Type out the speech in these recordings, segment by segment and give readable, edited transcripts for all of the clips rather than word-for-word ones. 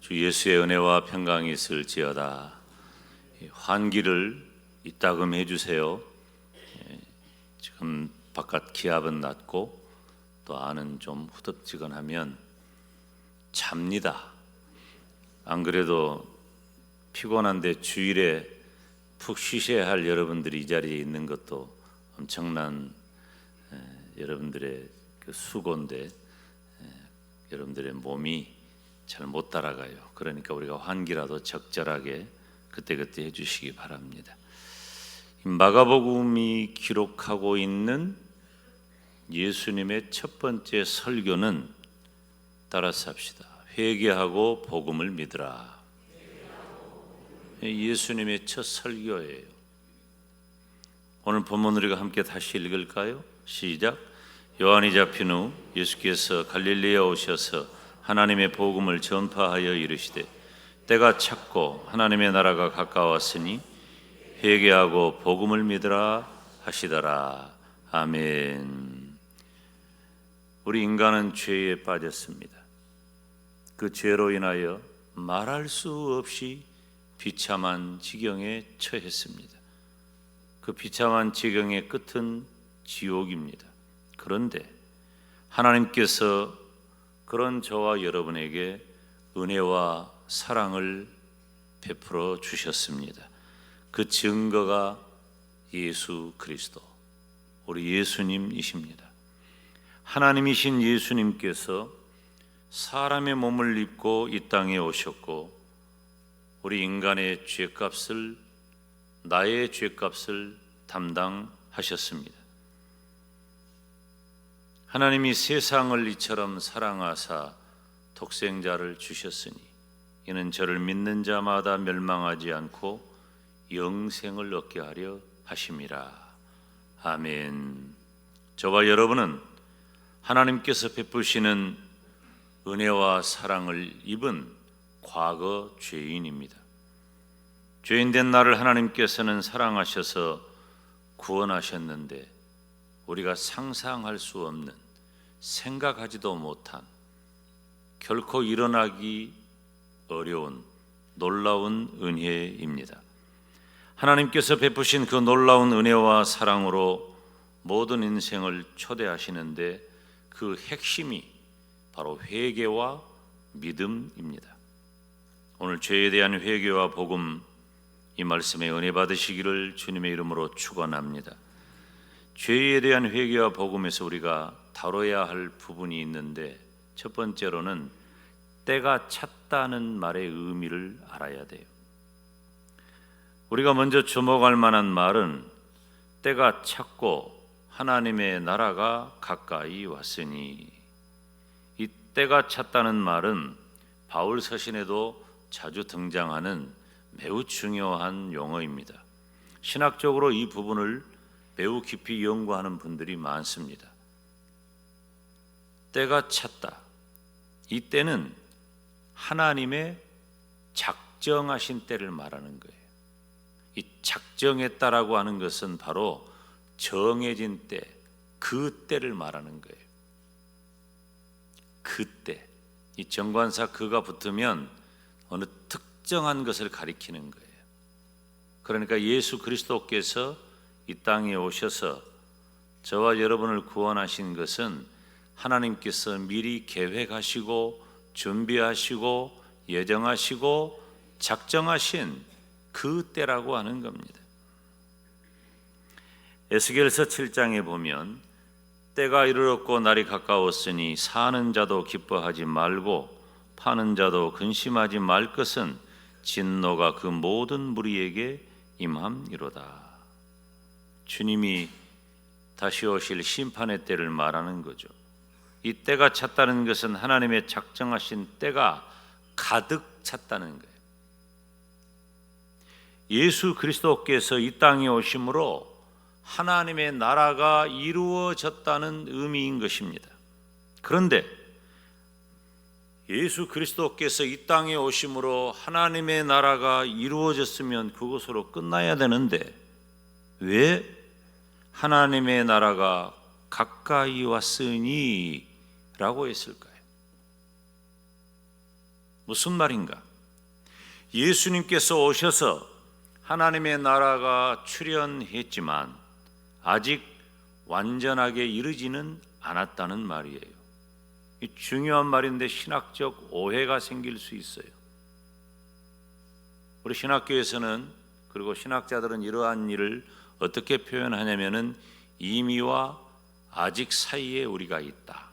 주 예수의 은혜와 평강이 있을지어다. 환기를 이따금 해주세요. 지금 바깥 기압은 낮고 또 안은 좀 후덥지근하면 잡니다. 안 그래도 피곤한데 주일에 푹 쉬셔야 할 여러분들이 이 자리에 있는 것도 엄청난 여러분들의 그 수고인데 여러분들의 몸이 잘 못 따라가요. 그러니까 우리가 환기라도 적절하게 그때그때 해주시기 바랍니다. 마가복음이 기록하고 있는 예수님의 첫 번째 설교는 따라서 합시다. 회개하고 복음을 믿으라. 예수님의 첫 설교예요. 오늘 본문 우리가 함께 다시 읽을까요? 시작. 요한이 잡힌 후 예수께서 갈릴리에 오셔서 하나님의 복음을 전파하여 이르시되 때가 찼고 하나님의 나라가 가까웠으니 회개하고 복음을 믿으라 하시더라. 아멘. 우리 인간은 죄에 빠졌습니다. 그 죄로 인하여 말할 수 없이 비참한 지경에 처했습니다. 그 비참한 지경의 끝은 지옥입니다. 그런데 하나님께서 그런 저와 여러분에게 은혜와 사랑을 베풀어 주셨습니다. 그 증거가 예수 그리스도, 우리 예수님이십니다. 하나님이신 예수님께서 사람의 몸을 입고 이 땅에 오셨고 우리 인간의 죄값을, 나의 죄값을 담당하셨습니다. 하나님이 세상을 이처럼 사랑하사 독생자를 주셨으니 이는 저를 믿는 자마다 멸망하지 않고 영생을 얻게 하려 하심이라. 아멘. 저와 여러분은 하나님께서 베푸시는 은혜와 사랑을 입은 과거 죄인입니다. 죄인된 나를 하나님께서는 사랑하셔서 구원하셨는데 우리가 상상할 수 없는, 생각하지도 못한, 결코 일어나기 어려운 놀라운 은혜입니다. 하나님께서 베푸신 그 놀라운 은혜와 사랑으로 모든 인생을 초대하시는데 그 핵심이 바로 회개와 믿음입니다. 오늘 죄에 대한 회개와 복음, 이 말씀에 은혜 받으시기를 주님의 이름으로 축원합니다. 죄에 대한 회개와 복음에서 우리가 다뤄야 할 부분이 있는데 첫 번째로는 때가 찼다는 말의 의미를 알아야 돼요. 우리가 먼저 주목할 만한 말은 때가 찼고 하나님의 나라가 가까이 왔으니, 이 때가 찼다는 말은 바울 서신에도 자주 등장하는 매우 중요한 용어입니다. 신학적으로 이 부분을 매우 깊이 연구하는 분들이 많습니다. 때가 찼다. 이 때는 하나님의 작정하신 때를 말하는 거예요. 이 작정했다라고 하는 것은 바로 정해진 때, 그 때를 말하는 거예요. 그때, 이 정관사 그가 붙으면 어느 특정한 것을 가리키는 거예요. 그러니까 예수 그리스도께서 이 땅에 오셔서 저와 여러분을 구원하신 것은 하나님께서 미리 계획하시고 준비하시고 예정하시고 작정하신 그 때라고 하는 겁니다. 에스겔서 7장에 보면 때가 이르렀고 날이 가까웠으니 사는 자도 기뻐하지 말고 파는 자도 근심하지 말 것은 진노가 그 모든 무리에게 임함이로다. 주님이 다시 오실 심판의 때를 말하는 거죠. 이 때가 찼다는 것은 하나님의 작정하신 때가 가득 찼다는 거예요. 예수 그리스도께서 이 땅에 오심으로 하나님의 나라가 이루어졌다는 의미인 것입니다. 그런데 예수 그리스도께서 이 땅에 오심으로 하나님의 나라가 이루어졌으면 그것으로 끝나야 되는데 왜 하나님의 나라가 가까이 왔으니 라고 했을까요? 무슨 말인가? 예수님께서 오셔서 하나님의 나라가 출현했지만 아직 완전하게 이르지는 않았다는 말이에요. 이 중요한 말인데 신학적 오해가 생길 수 있어요. 우리 신학교에서는, 그리고 신학자들은 이러한 일을 어떻게 표현하냐면은 이미와 아직 사이에 우리가 있다.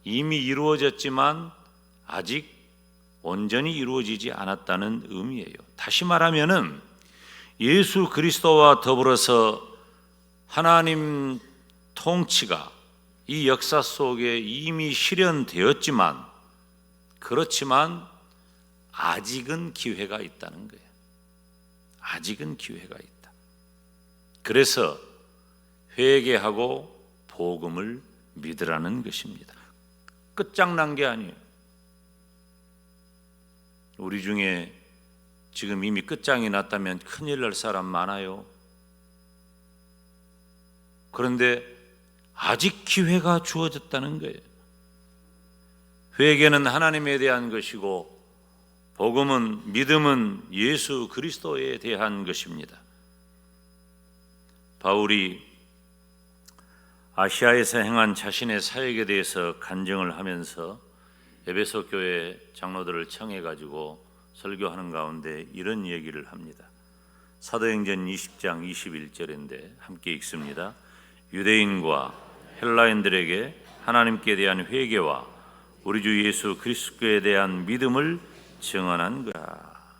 이미 이루어졌지만 아직 온전히 이루어지지 않았다는 의미예요. 다시 말하면은 예수 그리스도와 더불어서 하나님 통치가 이 역사 속에 이미 실현되었지만, 그렇지만 아직은 기회가 있다는 거예요. 아직은 기회가 있다. 그래서 회개하고 복음을 믿으라는 것입니다. 끝장난 게 아니에요. 우리 중에 지금 이미 끝장이 났다면 큰일 날 사람 많아요. 그런데 아직 기회가 주어졌다는 거예요. 회개는 하나님에 대한 것이고 복음은, 믿음은 예수 그리스도에 대한 것입니다. 바울이 아시아에서 행한 자신의 사역에 대해서 간증을 하면서 에베소 교회 장로들을 청해 가지고 설교하는 가운데 이런 얘기를 합니다. 사도행전 20장 21절인데 함께 읽습니다. 유대인과 헬라인들에게 하나님께 대한 회개와 우리 주 예수 그리스도에 대한 믿음을 증언한 거야.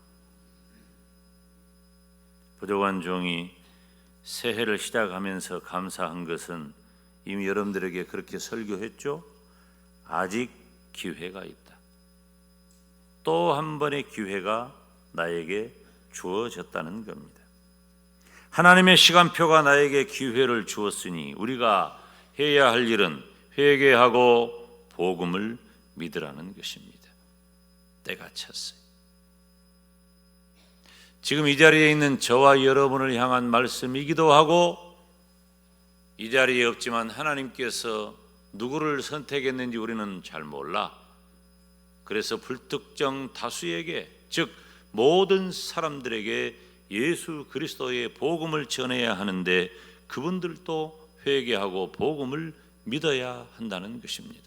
부족한 종이 새해를 시작하면서 감사한 것은 이미 여러분들에게 그렇게 설교했죠. 아직 기회가 있다. 또 한 번의 기회가 나에게 주어졌다는 겁니다. 하나님의 시간표가 나에게 기회를 주었으니 우리가 해야 할 일은 회개하고 복음을 믿으라는 것입니다. 때가 찼어요. 지금 이 자리에 있는 저와 여러분을 향한 말씀이기도 하고, 이 자리에 없지만 하나님께서 누구를 선택했는지 우리는 잘 몰라. 그래서 불특정 다수에게, 즉 모든 사람들에게 예수 그리스도의 복음을 전해야 하는데 그분들도 회개하고 복음을 믿어야 한다는 것입니다.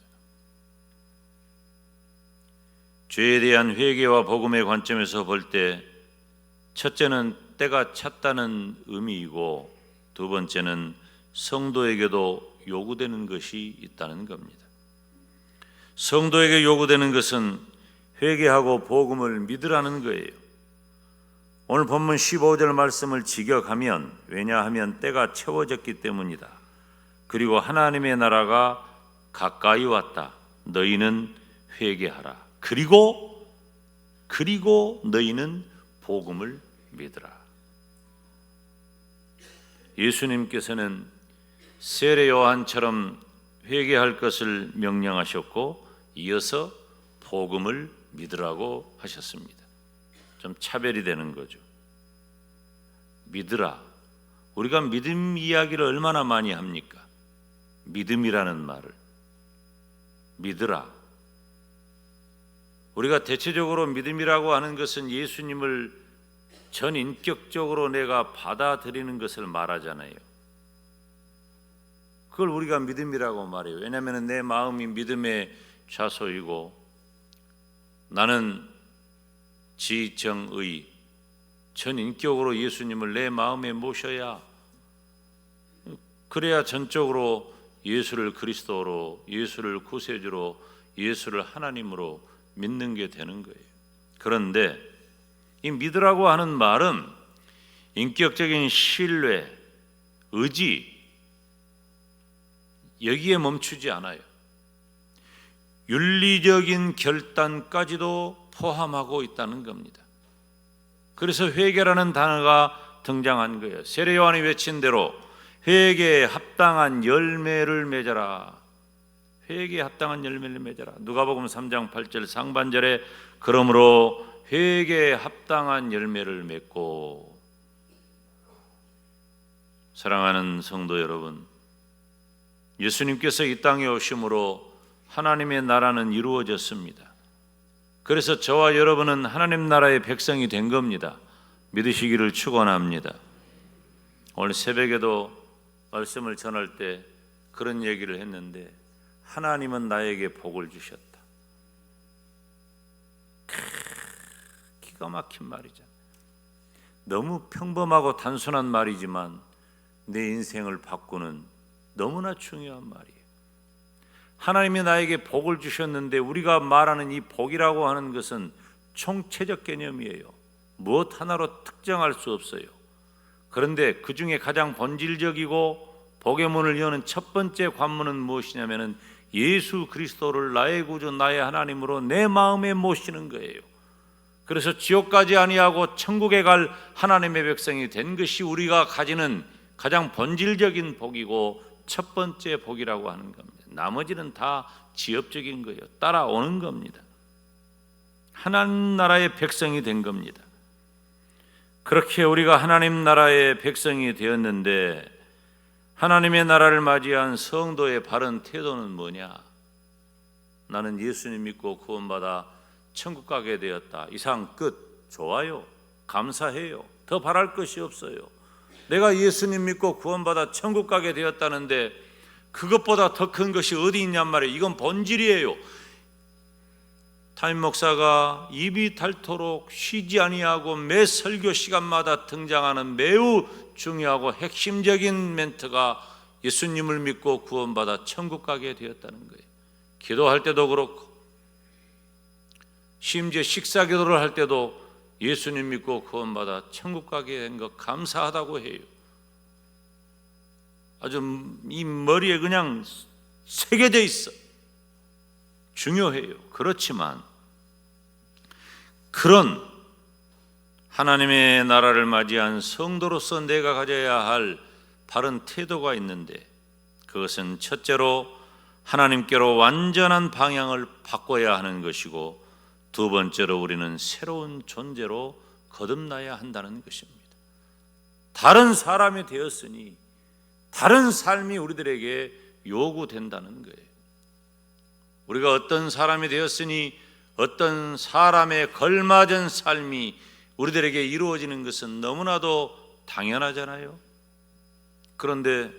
죄에 대한 회개와 복음의 관점에서 볼 때 첫째는 때가 찼다는 의미이고, 두 번째는 성도에게도 요구되는 것이 있다는 겁니다. 성도에게 요구되는 것은 회개하고 복음을 믿으라는 거예요. 오늘 본문 15절 말씀을 직역하면, 왜냐하면 때가 채워졌기 때문이다. 그리고 하나님의 나라가 가까이 왔다. 너희는 회개하라. 그리고 너희는 복음을 믿으라. 예수님께서는 세례 요한처럼 회개할 것을 명령하셨고, 이어서 복음을 믿으라고 하셨습니다. 좀 차별이 되는 거죠. 믿으라. 우리가 믿음 이야기를 얼마나 많이 합니까? 믿음이라는 말을. 믿으라. 우리가 대체적으로 믿음이라고 하는 것은 예수님을 전인격적으로 내가 받아들이는 것을 말하잖아요. 그걸 우리가 믿음이라고 말해요. 왜냐하면 내 마음이 믿음의 좌소이고, 나는 지정의 전인격으로 예수님을 내 마음에 모셔야, 그래야 전적으로 예수를 그리스도로, 예수를 구세주로, 예수를 하나님으로 믿는 게 되는 거예요. 그런데 이 믿으라고 하는 말은 인격적인 신뢰, 의지, 여기에 멈추지 않아요. 윤리적인 결단까지도 포함하고 있다는 겁니다. 그래서 회개라는 단어가 등장한 거예요. 세례 요한이 외친 대로 회개에 합당한 열매를 맺어라. 회개에 합당한 열매를 맺어라. 누가복음 3장 8절 상반절에 그러므로 회개에 합당한 열매를 맺고. 사랑하는 성도 여러분, 예수님께서 이 땅에 오심으로 하나님의 나라는 이루어졌습니다. 그래서 저와 여러분은 하나님 나라의 백성이 된 겁니다. 믿으시기를 축원합니다. 오늘 새벽에도 말씀을 전할 때 그런 얘기를 했는데, 하나님은 나에게 복을 주셨다. 기가 막힌 말이잖아요. 너무 평범하고 단순한 말이지만 내 인생을 바꾸는 너무나 중요한 말이에요. 하나님이 나에게 복을 주셨는데, 우리가 말하는 이 복이라고 하는 것은 총체적 개념이에요. 무엇 하나로 특정할 수 없어요. 그런데 그 중에 가장 본질적이고 복의 문을 여는 첫 번째 관문은 무엇이냐면은 예수 그리스도를 나의 구주 나의 하나님으로 내 마음에 모시는 거예요. 그래서 지옥 가지 아니하고 천국에 갈 하나님의 백성이 된 것이 우리가 가지는 가장 본질적인 복이고 첫 번째 복이라고 하는 겁니다. 나머지는 다 지엽적인 거예요. 따라오는 겁니다. 하나님 나라의 백성이 된 겁니다. 그렇게 우리가 하나님 나라의 백성이 되었는데, 하나님의 나라를 맞이한 성도의 바른 태도는 뭐냐? 나는 예수님 믿고 구원받아 천국 가게 되었다. 이상 끝. 좋아요. 감사해요. 더 바랄 것이 없어요. 내가 예수님 믿고 구원받아 천국 가게 되었다는데 그것보다 더 큰 것이 어디 있냔 말이에요. 이건 본질이에요. 담임 목사가 입이 닳도록 쉬지 아니하고 매 설교 시간마다 등장하는 매우 중요하고 핵심적인 멘트가 예수님을 믿고 구원받아 천국 가게 되었다는 거예요. 기도할 때도 그렇고, 심지어 식사 기도를 할 때도 예수님 믿고 구원받아 천국 가게 된 것 감사하다고 해요. 아주 이 머리에 그냥 새겨져 있어. 중요해요. 그렇지만 그런 하나님의 나라를 맞이한 성도로서 내가 가져야 할 바른 태도가 있는데, 그것은 첫째로 하나님께로 완전한 방향을 바꿔야 하는 것이고, 두 번째로 우리는 새로운 존재로 거듭나야 한다는 것입니다. 다른 사람이 되었으니 다른 삶이 우리들에게 요구된다는 거예요. 우리가 어떤 사람이 되었으니 어떤 사람에 걸맞은 삶이 우리들에게 이루어지는 것은 너무나도 당연하잖아요. 그런데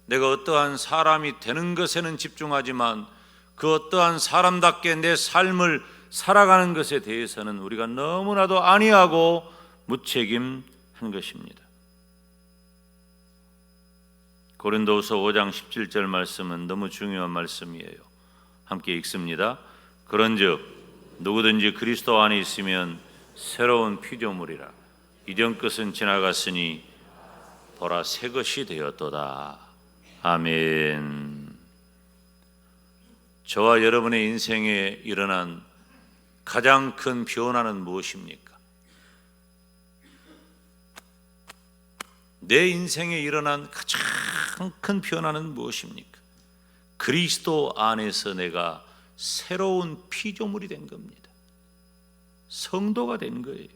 내가 어떠한 사람이 되는 것에는 집중하지만 그 어떠한 사람답게 내 삶을 살아가는 것에 대해서는 우리가 너무나도 안이하고 무책임한 것입니다. 고린도후서 5장 17절 말씀은 너무 중요한 말씀이에요. 함께 읽습니다. 그런즉 누구든지 그리스도 안에 있으면 새로운 피조물이라. 이전 것은 지나갔으니 보라 새 것이 되었도다. 아멘. 저와 여러분의 인생에 일어난 가장 큰 변화는 무엇입니까? 내 인생에 일어난 가장 큰 변화는 무엇입니까? 그리스도 안에서 내가 새로운 피조물이 된 겁니다. 성도가 된 거예요.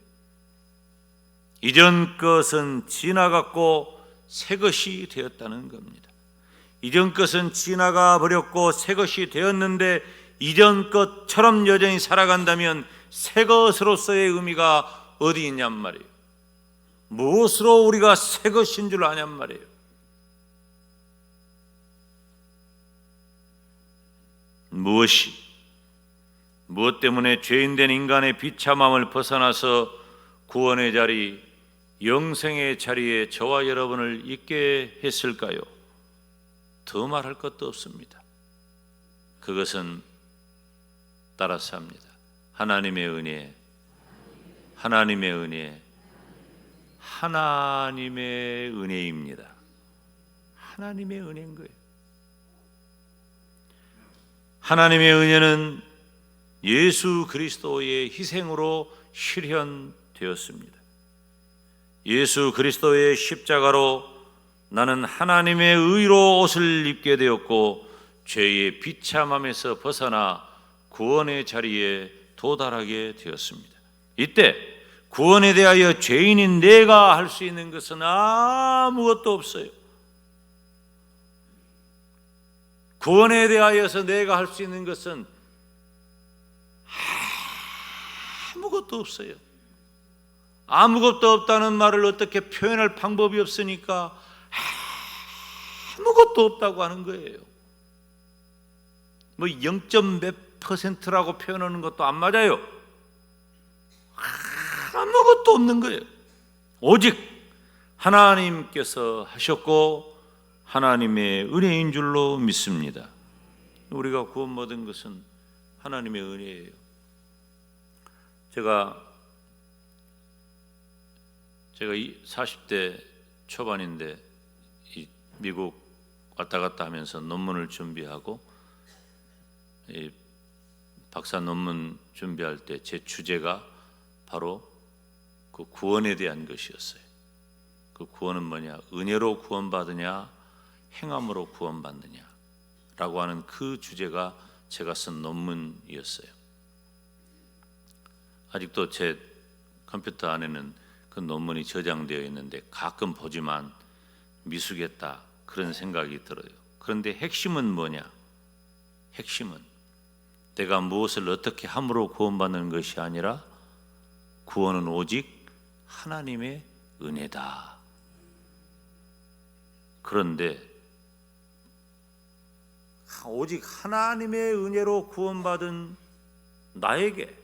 이전 것은 지나갔고 새 것이 되었다는 겁니다. 이전 것은 지나가 버렸고 새 것이 되었는데, 이전 것처럼 여전히 살아간다면 새 것으로서의 의미가 어디 있냔 말이에요. 무엇으로 우리가 새 것인 줄 아냔 말이에요. 무엇 때문에 죄인된 인간의 비참함을 벗어나서 구원의 자리, 영생의 자리에 저와 여러분을 있게 했을까요? 더 말할 것도 없습니다. 그것은 따라서 합니다. 하나님의 은혜, 하나님의 은혜, 하나님의 은혜입니다. 하나님의 은혜인 거예요. 하나님의 은혜는 예수 그리스도의 희생으로 실현되었습니다. 예수 그리스도의 십자가로 나는 하나님의 의로 옷을 입게 되었고, 죄의 비참함에서 벗어나 구원의 자리에 도달하게 되었습니다. 이때 구원에 대하여 죄인인 내가 할 수 있는 것은 아무것도 없어요. 구원에 대하여서 내가 할 수 있는 것은 아무것도 없어요. 아무것도 없다는 말을 어떻게 표현할 방법이 없으니까 아무것도 없다고 하는 거예요. 뭐 0몇 %라고 표현하는 것도 안 맞아요. 아무것도 없는 거예요. 오직 하나님께서 하셨고 하나님의 은혜인 줄로 믿습니다. 우리가 구원 받은 것은 하나님의 은혜예요. 제가 40대 초반인데 미국 왔다 갔다 하면서 논문을 준비하고 박사 논문 준비할 때 제 주제가 바로 그 구원에 대한 것이었어요. 그 구원은 뭐냐? 은혜로 구원받으냐 행함으로 구원받느냐 라고 하는 그 주제가 제가 쓴 논문이었어요. 아직도 제 컴퓨터 안에는 그 논문이 저장되어 있는데 가끔 보지만 미숙했다 그런 생각이 들어요. 그런데 핵심은 뭐냐? 핵심은 내가 무엇을 어떻게 함으로 구원받는 것이 아니라 구원은 오직 하나님의 은혜다. 그런데 오직 하나님의 은혜로 구원받은 나에게,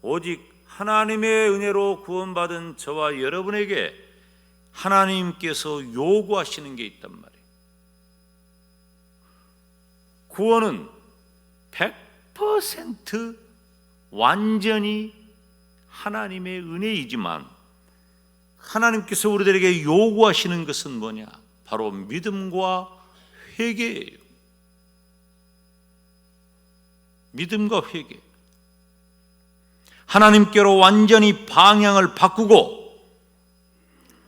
오직 하나님의 은혜로 구원받은 저와 여러분에게 하나님께서 요구하시는 게 있단 말이에요. 구원은 100% 완전히 하나님의 은혜이지만 하나님께서 우리들에게 요구하시는 것은 뭐냐? 바로 믿음과 회개예요. 믿음과 회개. 하나님께로 완전히 방향을 바꾸고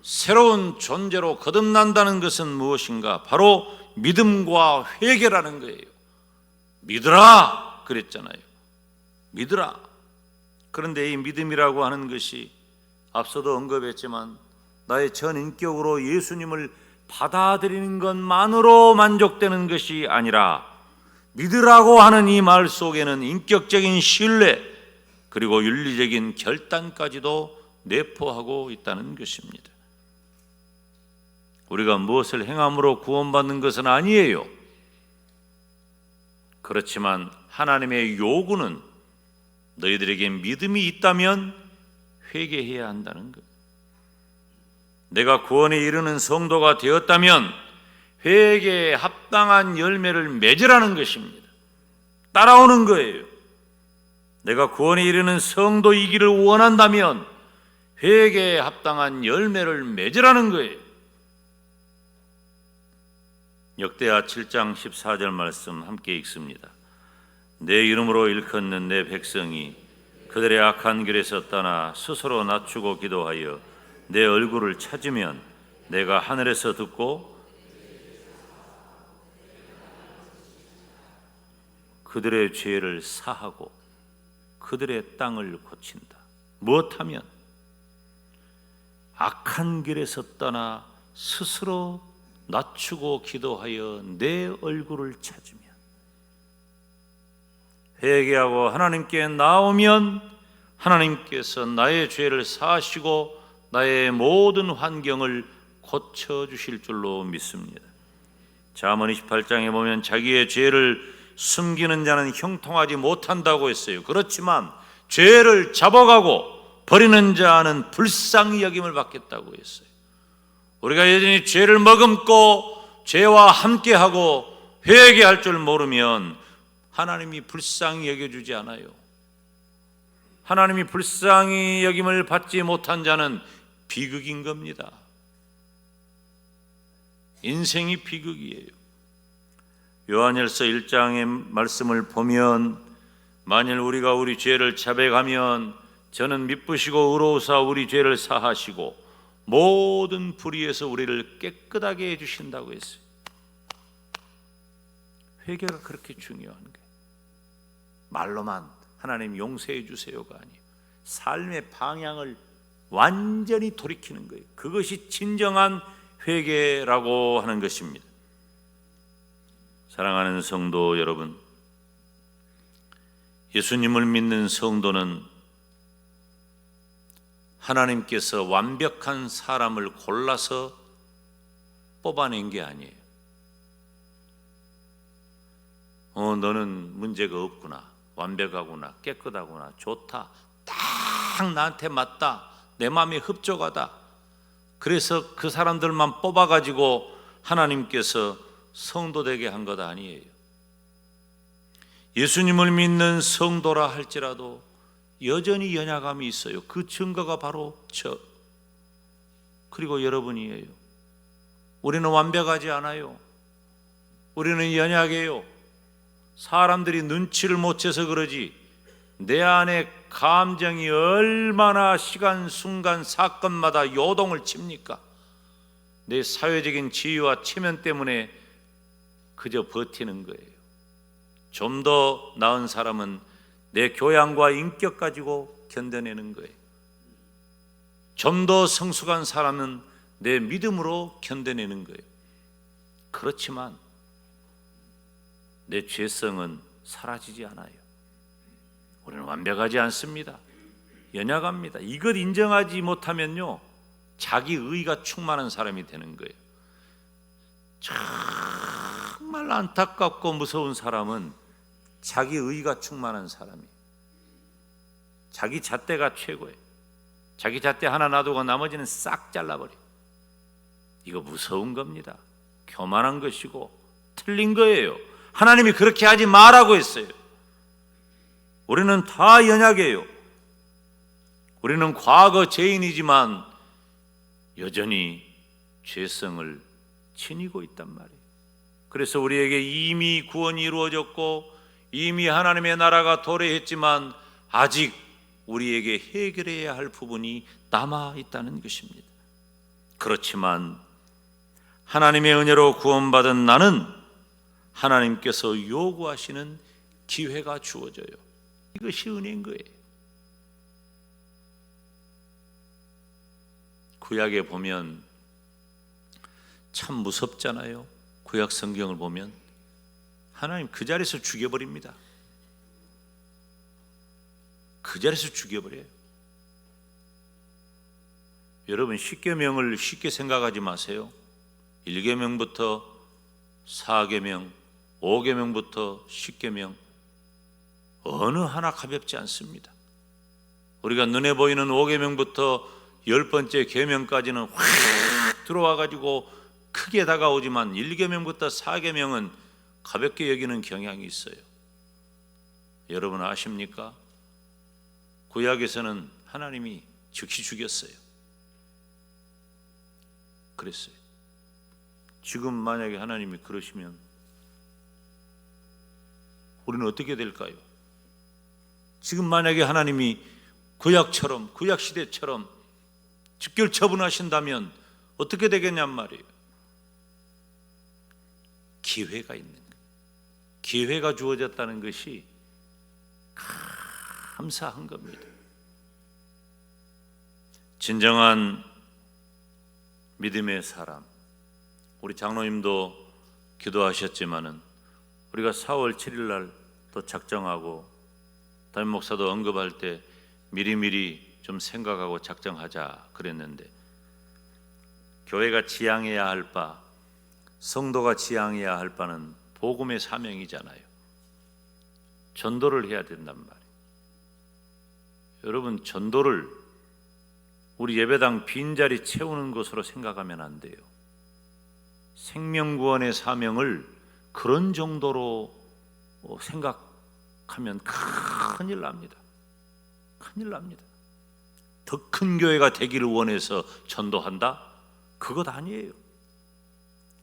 새로운 존재로 거듭난다는 것은 무엇인가? 바로 믿음과 회개라는 거예요. 믿으라 그랬잖아요. 믿으라. 그런데 이 믿음이라고 하는 것이 앞서도 언급했지만 나의 전 인격으로 예수님을 받아들이는 것만으로 만족되는 것이 아니라 믿으라고 하는 이 말 속에는 인격적인 신뢰 그리고 윤리적인 결단까지도 내포하고 있다는 것입니다. 우리가 무엇을 행함으로 구원받는 것은 아니에요. 그렇지만 하나님의 요구는 너희들에게 믿음이 있다면 회개해야 한다는 것. 내가 구원에 이르는 성도가 되었다면 회개에 합당한 열매를 맺으라는 것입니다. 따라오는 거예요. 내가 구원에 이르는 성도이기를 원한다면 회개에 합당한 열매를 맺으라는 거예요. 역대하 7장 14절 말씀 함께 읽습니다. 내 이름으로 일컫는 내 백성이 그들의 악한 길에서 떠나 스스로 낮추고 기도하여 내 얼굴을 찾으면 내가 하늘에서 듣고 그들의 죄를 사하고 그들의 땅을 고친다. 무엇하면? 악한 길에서 떠나 스스로 낮추고 기도하여 내 얼굴을 찾으면, 회개하고 하나님께 나오면 하나님께서 나의 죄를 사하시고 나의 모든 환경을 고쳐주실 줄로 믿습니다. 잠언 28장에 보면 자기의 죄를 숨기는 자는 형통하지 못한다고 했어요. 그렇지만 죄를 잡아가고 버리는 자는 불쌍히 여김을 받겠다고 했어요. 우리가 여전히 죄를 머금고 죄와 함께하고 회개할 줄 모르면 하나님이 불쌍히 여겨주지 않아요. 하나님이 불쌍히 여김을 받지 못한 자는 비극인 겁니다. 인생이 비극이에요. 요한일서 1장의 말씀을 보면 만일 우리가 우리 죄를 자백하면 저는 미쁘시고 의로우사 우리 죄를 사하시고 모든 불의에서 우리를 깨끗하게 해주신다고 했어요. 회개가 그렇게 중요한 거예요. 말로만 하나님 용서해 주세요가 아니에요. 삶의 방향을 완전히 돌이키는 거예요. 그것이 진정한 회개라고 하는 것입니다. 사랑하는 성도 여러분, 예수님을 믿는 성도는 하나님께서 완벽한 사람을 골라서 뽑아낸 게 아니에요. 너는 문제가 없구나, 완벽하구나, 깨끗하구나, 좋다, 딱 나한테 맞다, 내 마음에 흡족하다. 그래서 그 사람들만 뽑아가지고 하나님께서 성도 되게 한 것 아니에요. 예수님을 믿는 성도라 할지라도 여전히 연약함이 있어요. 그 증거가 바로 그리고 여러분이에요. 우리는 완벽하지 않아요. 우리는 연약해요. 사람들이 눈치를 못 채서 그러지, 내 안에 감정이 얼마나 시간, 순간, 사건마다 요동을 칩니까? 내 사회적인 지위와 체면 때문에 그저 버티는 거예요. 좀 더 나은 사람은 내 교양과 인격 가지고 견뎌내는 거예요. 좀 더 성숙한 사람은 내 믿음으로 견뎌내는 거예요. 그렇지만 내 죄성은 사라지지 않아요. 우리는 완벽하지 않습니다. 연약합니다. 이것 인정하지 못하면요, 자기 의가 충만한 사람이 되는 거예요. 정말 안타깝고 무서운 사람은 자기 의가 충만한 사람이에요. 자기 잣대가 최고예요. 자기 잣대 하나 놔두고 나머지는 싹 잘라버려요. 이거 무서운 겁니다. 교만한 것이고 틀린 거예요. 하나님이 그렇게 하지 말라고 했어요. 우리는 다 연약해요. 우리는 과거 죄인이지만 여전히 죄성을 지니고 있단 말이에요. 그래서 우리에게 이미 구원이 이루어졌고 이미 하나님의 나라가 도래했지만 아직 우리에게 해결해야 할 부분이 남아 있다는 것입니다. 그렇지만 하나님의 은혜로 구원받은 나는 하나님께서 요구하시는 기회가 주어져요. 이것이 은혜인 거예요. 구약에 보면 참 무섭잖아요. 구약 성경을 보면 하나님 그 자리에서 죽여버립니다. 그 자리에서 죽여버려요. 여러분, 십계명을 쉽게 생각하지 마세요. 1계명부터 4계명, 5계명부터 10계명 어느 하나 가볍지 않습니다. 우리가 눈에 보이는 5계명부터 10번째 계명까지는 확 들어와가지고 크게 다가오지만 1계명부터 4계명은 가볍게 여기는 경향이 있어요. 여러분 아십니까? 구약에서는 하나님이 즉시 죽였어요. 그랬어요. 지금 만약에 하나님이 그러시면 우리는 어떻게 될까요? 지금 만약에 하나님이 구약처럼, 구약시대처럼 즉결 처분하신다면 어떻게 되겠냔 말이에요. 기회가 있는 거예요. 기회가 주어졌다는 것이 감사한 겁니다. 진정한 믿음의 사람, 우리 장로님도 기도하셨지만은 우리가 4월 7일 날 또 작정하고 담임 목사도 언급할 때 미리미리 좀 생각하고 작정하자 그랬는데, 교회가 지향해야 할 바, 성도가 지향해야 할 바는 복음의 사명이잖아요. 전도를 해야 된단 말이에요. 여러분, 전도를 우리 예배당 빈자리 채우는 것으로 생각하면 안 돼요. 생명구원의 사명을 그런 정도로 생각하면 큰일 납니다. 큰일 납니다. 더 큰 교회가 되기를 원해서 전도한다? 그것 아니에요.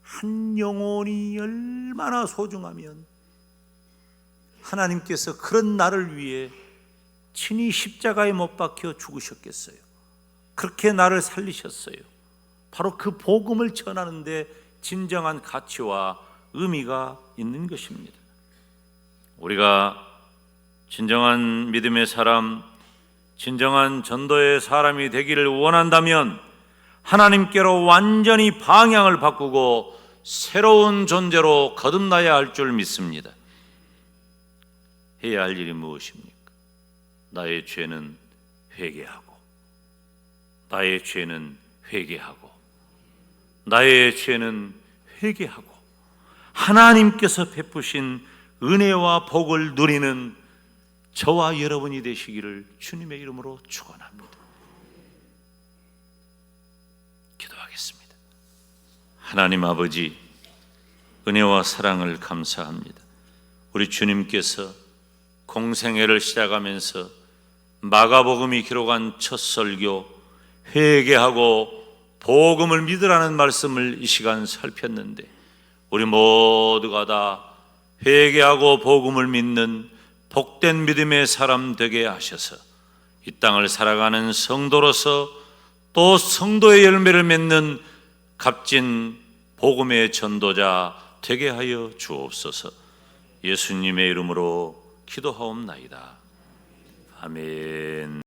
한 영혼이 얼마나 소중하면 하나님께서 그런 나를 위해 친히 십자가에 못 박혀 죽으셨겠어요. 그렇게 나를 살리셨어요. 바로 그 복음을 전하는데 진정한 가치와 의미가 있는 것입니다. 우리가 진정한 믿음의 사람, 진정한 전도의 사람이 되기를 원한다면 하나님께로 완전히 방향을 바꾸고 새로운 존재로 거듭나야 할 줄 믿습니다. 해야 할 일이 무엇입니까? 나의 죄는 회개하고 나의 죄는 회개하고 나의 죄는 회개하고 하나님께서 베푸신 은혜와 복을 누리는 저와 여러분이 되시기를 주님의 이름으로 축원합니다. 기도하겠습니다. 하나님 아버지, 은혜와 사랑을 감사합니다. 우리 주님께서 공생애를 시작하면서 마가복음이 기록한 첫 설교, 회개하고 복음을 믿으라는 말씀을 이 시간 살폈는데, 우리 모두가 다 회개하고 복음을 믿는 복된 믿음의 사람 되게 하셔서 이 땅을 살아가는 성도로서 또 성도의 열매를 맺는 값진 복음의 전도자 되게 하여 주옵소서. 예수님의 이름으로 기도하옵나이다. 아멘.